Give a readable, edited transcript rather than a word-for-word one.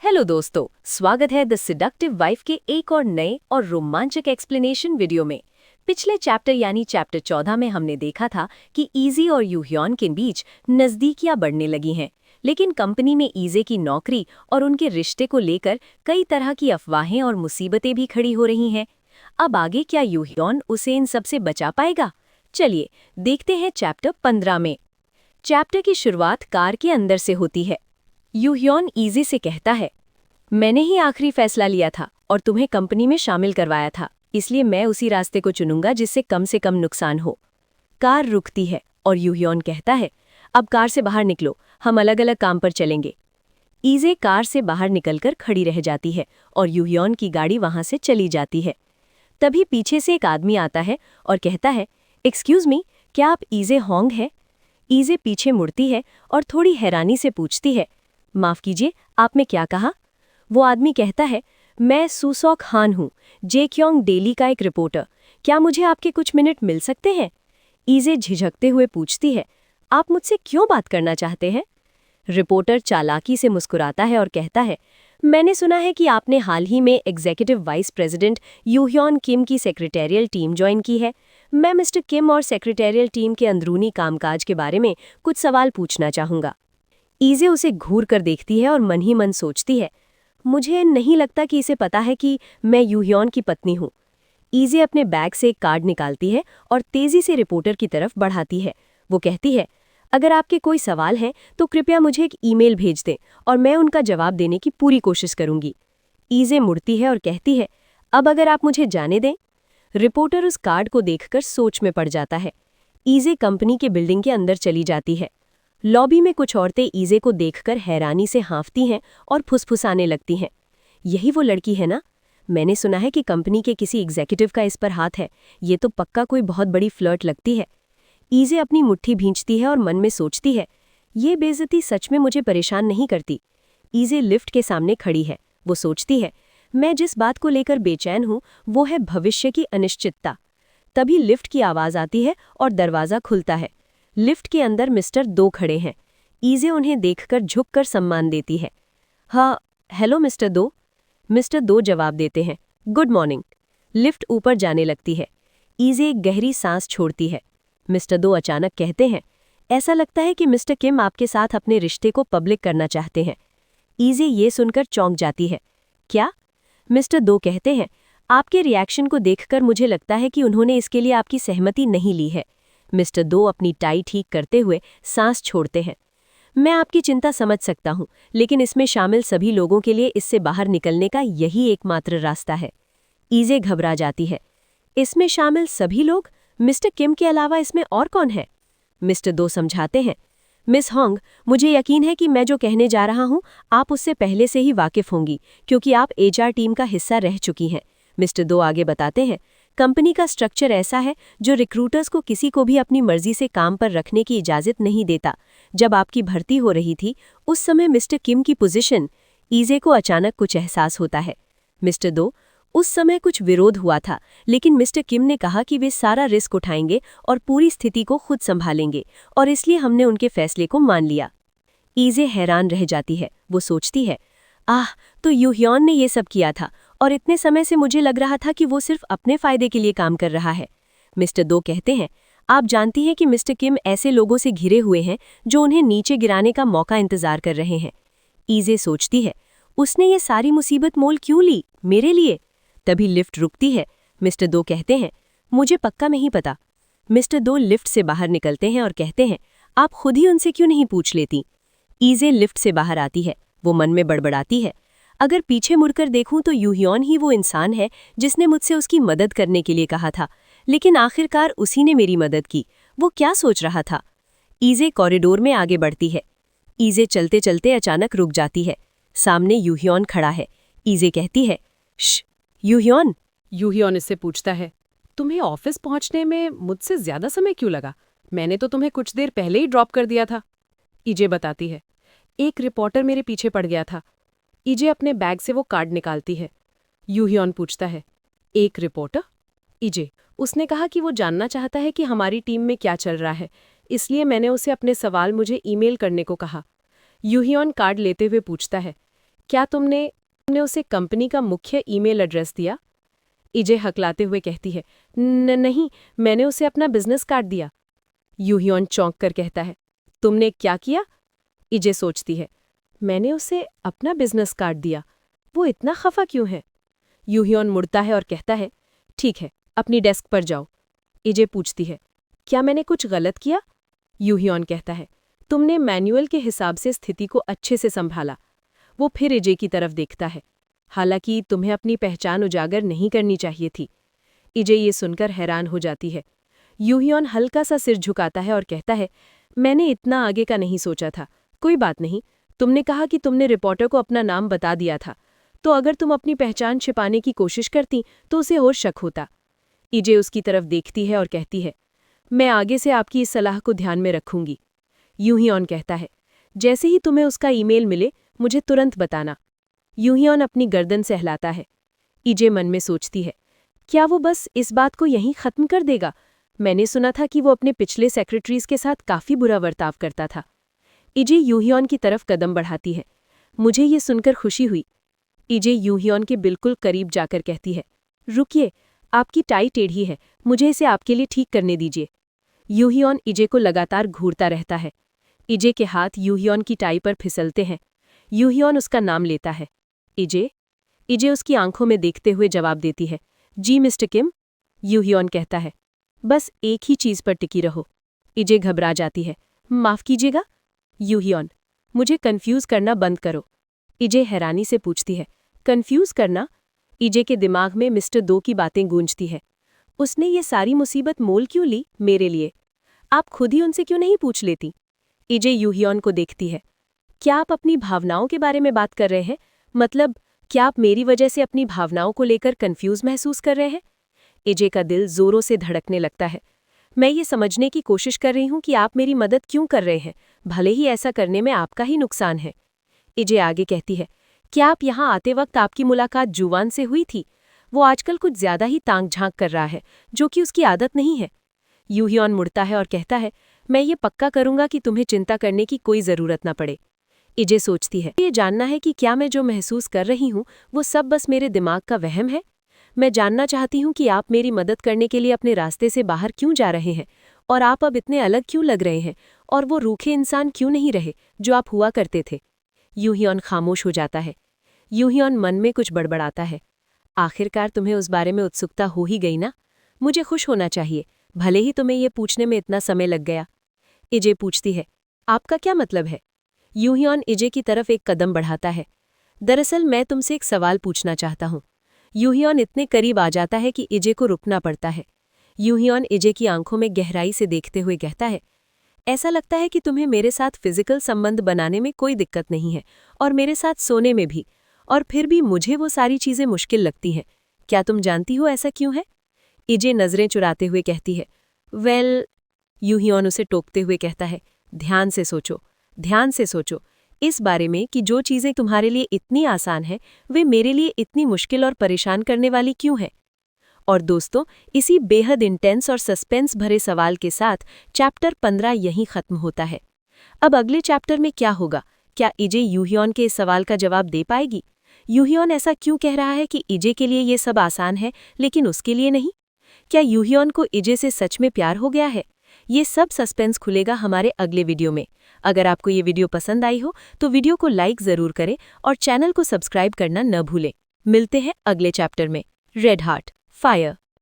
Hello दोस्तों, स्वागत है द सेडक्टिव वाइफ के एक और नए और रोमांचक एक्सप्लेनेशन वीडियो में। पिछले चैप्टर यानी चैप्टर 14 में हमने देखा था कि ईजे और यूह्योन के बीच नज़दीकियां बढ़ने लगी हैं, लेकिन कंपनी में ईजे की नौकरी और उनके रिश्ते को लेकर कई तरह की अफवाहें और मुसीबतें भी खड़ी हो रही हैं। अब आगे क्या यूह्योन उसे इन सबसे बचा पाएगा? चलिए देखते हैं चैप्टर 15 में। चैप्टर की शुरुआत कार के अंदर से होती है। यूह्योन ईजे से कहता है, मैंने ही आखिरी फैसला लिया था और तुम्हें कंपनी में शामिल करवाया था, इसलिए मैं उसी रास्ते को चुनूंगा जिससे कम से कम नुकसान हो। कार रुकती है और यूह्योन कहता है, अब कार से बाहर निकलो, हम अलग अलग काम पर चलेंगे। ईजे कार से बाहर निकलकर खड़ी रह जाती है और यूह्योन की गाड़ी वहां से चली जाती है। तभी पीछे से एक आदमी आता है और कहता है, एक्सक्यूज मी, क्या आप ईजे होंग हैं? ईजे पीछे मुड़ती है और थोड़ी हैरानी से पूछती है, माफ कीजिए, आपने क्या कहा? वो आदमी कहता है, मैं सूसॉक हान हूँ, जेक्योंग डेली का एक रिपोर्टर। क्या मुझे आपके कुछ मिनट मिल सकते हैं? ईजे झिझकते हुए पूछती है, आप मुझसे क्यों बात करना चाहते हैं? रिपोर्टर चालाकी से मुस्कुराता है और कहता है, मैंने सुना है कि आपने हाल ही में एग्जीक्यूटिव वाइस प्रेसिडेंट यूह्योन किम की सेक्रेटेरियल टीम ज्वाइन की है। मैं मिस्टर किम और सेक्रेटेरियल टीम के अंदरूनी कामकाज के बारे में कुछ सवाल पूछना चाहूँगा। ईजे उसे घूर कर देखती है और मन ही मन सोचती है, मुझे नहीं लगता कि इसे पता है कि मैं यूह्योन की पत्नी हूँ। ईजे अपने बैग से एक कार्ड निकालती है और तेजी से रिपोर्टर की तरफ बढ़ाती है। वो कहती है, अगर आपके कोई सवाल हैं तो कृपया मुझे एक ईमेल भेज दें और मैं उनका जवाब देने की पूरी कोशिश करूंगी। ईजे मुड़ती है और कहती है, अब अगर आप मुझे जाने दें। रिपोर्टर उस कार्ड को देखकर सोच में पड़ जाता है। ईजे कंपनी के बिल्डिंग के अंदर चली जाती है। लॉबी में कुछ औरतें ईजे को देखकर हैरानी से हाँफती हैं और फुसफुसाने लगती हैं। यही वो लड़की है ना? मैंने सुना है कि कंपनी के किसी एग्जीक्यूटिव का इस पर हाथ है। ये तो पक्का कोई बहुत बड़ी फ्लर्ट लगती है। ईजे अपनी मुट्ठी भींचती है और मन में सोचती है, ये बेइज्जती सच में मुझे परेशान नहीं करती। ईजे लिफ्ट के सामने खड़ी है। वो सोचती है, मैं जिस बात को लेकर बेचैन हूँ वो है भविष्य की अनिश्चितता। तभी लिफ्ट की आवाज़ आती है और दरवाज़ा खुलता है। लिफ्ट के अंदर मिस्टर दो खड़े हैं। ईजे उन्हें देखकर झुककर सम्मान देती है। हाँ, हेलो मिस्टर दो। मिस्टर दो जवाब देते हैं, गुड मॉर्निंग। लिफ्ट ऊपर जाने लगती है। ईजे एक गहरी सांस छोड़ती है। मिस्टर दो अचानक कहते हैं, ऐसा लगता है कि मिस्टर किम आपके साथ अपने रिश्ते को पब्लिक करना चाहते हैं। ईजे ये सुनकर चौंक जाती है। क्या? मिस्टर दो कहते हैं, आपके रिएक्शन को देखकर मुझे लगता है कि उन्होंने इसके लिए आपकी सहमति नहीं ली है। मिस्टर दो अपनी टाई ठीक करते हुए सांस छोड़ते हैं। मैं आपकी चिंता समझ सकता हूँ, लेकिन इसमें शामिल सभी लोगों के लिए इससे बाहर निकलने का यही एकमात्र रास्ता है। ईजे घबरा जाती है। इसमें शामिल सभी लोग? मिस्टर किम के अलावा इसमें और कौन है? मिस्टर दो समझाते हैं, मिस होंग, मुझे यकीन है कि मैं जो कहने जा रहा हूँ आप उससे पहले से ही वाकिफ होंगी, क्योंकि आप एचआर टीम का हिस्सा रह चुकी हैं। मिस्टर दो आगे बताते हैं, कंपनी का स्ट्रक्चर ऐसा है जो रिक्रूटर्स को किसी को भी अपनी मर्जी से काम पर रखने की इजाज़त नहीं देता। जब आपकी भर्ती हो रही थी उस समय मिस्टर किम की पोजीशन। ईजे को अचानक कुछ एहसास होता है। मिस्टर दो, उस समय कुछ विरोध हुआ था, लेकिन मिस्टर किम ने कहा कि वे सारा रिस्क उठाएंगे और पूरी स्थिति को खुद संभालेंगे, और इसलिए हमने उनके फैसले को मान लिया। ईजे हैरान रह जाती है। वो सोचती है, आह, तो यूह्योन ने ये सब किया था और इतने समय से मुझे लग रहा था कि वो सिर्फ अपने फायदे के लिए काम कर रहा है। मिस्टर दो कहते हैं, आप जानती हैं कि मिस्टर किम ऐसे लोगों से घिरे हुए हैं जो उन्हें नीचे गिराने का मौका इंतजार कर रहे हैं। ईजे सोचती है, उसने ये सारी मुसीबत मोल क्यों ली, मेरे लिए? तभी लिफ्ट रुकती है। मिस्टर दो कहते हैं, मुझे पक्का नहीं पता। मिस्टर दो लिफ्ट से बाहर निकलते हैं और कहते हैं, आप खुद ही उनसे क्यों नहीं पूछ लेती? ईजे लिफ्ट से बाहर आती है। वो मन में बड़बड़ाती है, अगर पीछे मुड़कर देखूं तो यूह्योन ही वो इंसान है जिसने मुझसे उसकी मदद करने के लिए कहा था, लेकिन आखिरकार उसी ने मेरी मदद की। वो क्या सोच रहा था? ईजे कॉरिडोर में आगे बढ़ती है। ईजे चलते चलते अचानक रुक जाती है। सामने यूह्योन खड़ा है। ईजे कहती है, श्श, यूह्योन। यूह्योन इससे पूछता है, तुम्हें ऑफिस पहुंचने में मुझसे ज्यादा समय क्यों लगा? मैंने तो तुम्हें कुछ देर पहले ही ड्रॉप कर दिया था। ईजे बताती है, एक रिपोर्टर मेरे पीछे पड़ गया था। ईजे अपने बैग से वो कार्ड निकालती है। यूह्योन पूछता है, एक रिपोर्टर? ईजे, उसने कहा कि वो जानना चाहता है कि हमारी टीम में क्या चल रहा है, इसलिए मैंने उसे अपने सवाल मुझे ईमेल करने को कहा। यूह्योन कार्ड लेते हुए पूछता है, क्या तुमने उसे कंपनी का मुख्य ईमेल एड्रेस दिया? इजे हकलाते हुए कहती है, नहीं, मैंने उसे अपना बिजनेस कार्ड दिया। यूहियोन चौंक कर कहता है, तुमने क्या किया? इजे सोचती है, मैंने उसे अपना बिजनेस कार्ड दिया, वो इतना खफा क्यों है? यूहियोन मुड़ता है और कहता है, ठीक है, अपनी डेस्क पर जाओ। इजे पूछती है, क्या मैंने कुछ गलत किया? यूहियोन कहता है, तुमने मैनुअल के हिसाब से स्थिति को अच्छे से संभाला। वो फिर इजे की तरफ देखता है, हालांकि तुम्हें अपनी पहचान उजागर नहीं करनी चाहिए थी। इजे ये सुनकर हैरान हो जाती है। यूहियोन हल्का सा सिर झुकाता है और कहता है, मैंने इतना आगे का नहीं सोचा था। कोई बात नहीं, तुमने कहा कि तुमने रिपोर्टर को अपना नाम बता दिया था, तो अगर तुम अपनी पहचान छिपाने की कोशिश करती तो उसे और शक होता। इजे उसकी तरफ देखती है और कहती है, मैं आगे से आपकी इस सलाह को ध्यान में रखूंगी। यूहियोन कहता है, जैसे ही तुम्हें उसका ईमेल मिले मुझे तुरंत बताना। यूहियोन अपनी गर्दन सहलाता है। इजे मन में सोचती है, क्या वो बस इस बात को यहीं खत्म कर देगा? मैंने सुना था कि वो अपने पिछले सेक्रेटरीज के साथ काफी बुरा बर्ताव करता था। इजे यूहियोन की तरफ कदम बढ़ाती है। मुझे ये सुनकर खुशी हुई। इजे यूहियोन के बिल्कुल करीब जाकर कहती है, रुकिए, आपकी टाई टेढ़ी है, मुझे इसे आपके लिए ठीक करने दीजिए। यूहियोन इजे को लगातार घूरता रहता है। इजे के हाथ यूहियोन की टाई पर फिसलते हैं। यूहियोन उसका नाम लेता है, इजे। इजे उसकी आंखों में देखते हुए जवाब देती है, जी मिस्टर किम। यूहियोन कहता है, बस एक ही चीज पर टिकी रहो। इजे घबरा जाती है, माफ कीजिएगा? यूहियोन, मुझे कंफ्यूज करना बंद करो। इजे हैरानी से पूछती है, कंफ्यूज करना? इजे के दिमाग में मिस्टर दो की बातें गूंजती है। उसने ये सारी मुसीबत मोल क्यों ली मेरे लिए? आप खुद ही उनसे क्यों नहीं पूछ लेती? इजे यूहियोन को देखती है। क्या आप अपनी भावनाओं के बारे में बात कर रहे हैं? मतलब, क्या आप मेरी वजह से अपनी भावनाओं को लेकर कंफ्यूज महसूस कर रहे हैं? इजे का दिल जोरों से धड़कने लगता है। मैं ये समझने की कोशिश कर रही हूं कि आप मेरी मदद क्यों कर रहे हैं, भले ही ऐसा करने में आपका ही नुकसान है। इजे आगे कहती है, क्या आप यहाँ आते वक्त आपकी मुलाकात जुवान से हुई थी? वो आजकल कुछ ज्यादा ही ताक झांक कर रहा है, जो कि उसकी आदत नहीं है। यूहियोन मुड़ता है और कहता है, मैं ये पक्का करूंगा कि तुम्हें चिंता करने की कोई जरूरत न पड़े। इजे सोचती है, ये जानना है कि क्या मैं जो महसूस कर रही हूँ वो सब बस मेरे दिमाग का वहम है। मैं जानना चाहती हूँ कि आप मेरी मदद करने के लिए अपने रास्ते से बाहर क्यों जा रहे हैं, और आप अब इतने अलग क्यों लग रहे हैं, और वो रूखे इंसान क्यों नहीं रहे जो आप हुआ करते थे। यूहियोन खामोश हो जाता है। यूहियोन मन में कुछ बड़बड़ाता है। आखिरकार तुम्हें उस बारे में उत्सुकता हो ही गई ना? मुझे खुश होना चाहिए, भले ही तुम्हें ये पूछने में इतना समय लग गया। इजे पूछती है, आपका क्या मतलब है? यूहियोन इजे की तरफ एक कदम बढ़ाता है। दरअसल मैं तुमसे एक सवाल पूछना चाहता हूँ। यूहियोन इतने करीब आ जाता है कि इजे को रुकना पड़ता है। यूहियोन इजे की आंखों में गहराई से देखते हुए कहता है, ऐसा लगता है कि तुम्हें मेरे साथ फिजिकल संबंध बनाने में कोई दिक्कत नहीं है, और मेरे साथ सोने में भी, और फिर भी मुझे वो सारी चीजें मुश्किल लगती हैं। क्या तुम जानती हो ऐसा क्यों है? इजे नजरें चुराते हुए कहती है, वेल। यूहियोन उसे टोकते हुए कहता है, ध्यान से सोचो, ध्यान से सोचो इस बारे में कि जो चीजें तुम्हारे लिए इतनी आसान हैं वे मेरे लिए इतनी मुश्किल और परेशान करने वाली क्यों हैं। और दोस्तों, इसी बेहद इंटेंस और सस्पेंस भरे सवाल के साथ चैप्टर 15 यहीं खत्म होता है। अब अगले चैप्टर में क्या होगा? क्या इजे यूहियोन के इस सवाल का जवाब दे पाएगी? यूहियोन ऐसा क्यों कह रहा है कि इजे के लिए ये सब आसान है लेकिन उसके लिए नहीं? क्या यूहियोन को इजे से सच में प्यार हो गया है? ये सब सस्पेंस खुलेगा हमारे अगले वीडियो में। अगर आपको ये वीडियो पसंद आई हो तो वीडियो को लाइक जरूर करें और चैनल को सब्सक्राइब करना न भूलें। मिलते हैं अगले चैप्टर में। Red heart fire.